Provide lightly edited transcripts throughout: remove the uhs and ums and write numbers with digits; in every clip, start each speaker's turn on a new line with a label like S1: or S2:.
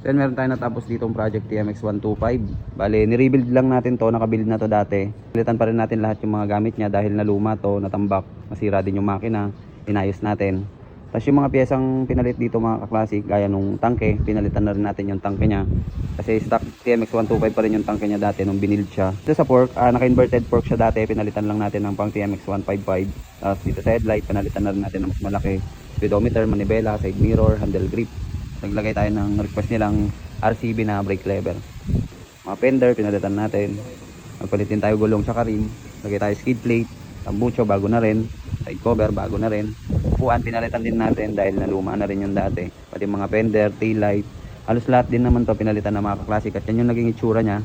S1: Then meron tayo natapos ditong project TMX 125. Bale, ni-rebuild lang natin to, nakabuild na to dati. Pilitan pa rin natin lahat yung mga gamit niya dahil naluma to, natambak, masira din yung makina, inayos natin. Tapos yung mga piyesang pinalit dito mga kaklasik, gaya nung tangke, pinalitan na rin natin yung tangke niya. Kasi stock TMX 125 pa rin yung tangke niya dati nung binild siya. Dito sa fork, naka-inverted fork siya dati, pinalitan lang natin ng pang TMX 155. Tapos dito sa headlight, pinalitan na rin natin ng mas malaki. Speedometer, manibela, side mirror, handle grip. Naglagay tayo ng request nilang RCB na brake lever. Mga fender, pinalitan natin. Nagpalitin tayo gulong sa rim. Lagay tayo skid plate. Tambucho, bago na rin. Side cover, bago na rin. Upuan, pinalitan din natin dahil naluma na rin yung dati. Pati mga fender, tail light. Halos lahat din naman to pinalitan na mga kaklasik. At yan yung naging itsura niya.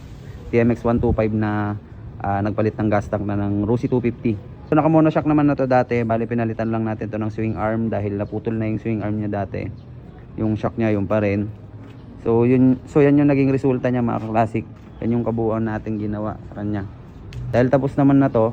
S1: TMX 125 na nagpalit ng gas tank na ng Rusi 250. So naka-monoshock naman na to dati. Bali pinalitan lang natin to ng swing arm dahil naputol na yung swing arm niya dati. Yung shock niya yung pa rin. So yan yung naging resulta niya mga classic. Yan yung kabuuan natin ginawa sa kanya. Dahil tapos naman na to,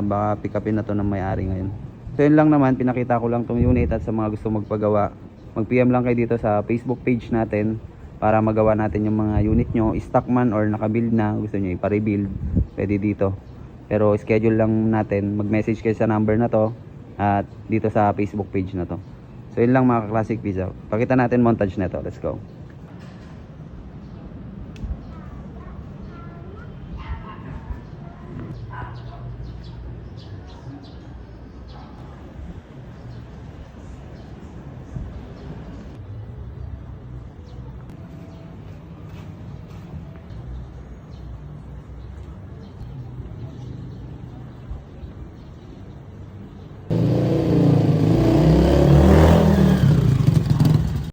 S1: baka pick upin na to ng may-ari ngayon. So yun lang naman, pinakita ko lang tong unit. At sa mga gusto magpagawa, mag PM lang kayo dito sa Facebook page natin para magawa natin yung mga unit nyo, stock man or nakabuild na, gusto nyo ipa-rebuild, pwede dito. Pero schedule lang natin, mag-message kayo sa number na to at dito sa Facebook page na to. So yun lang mga classic, peace out. Pakita natin montage nito. Let's go.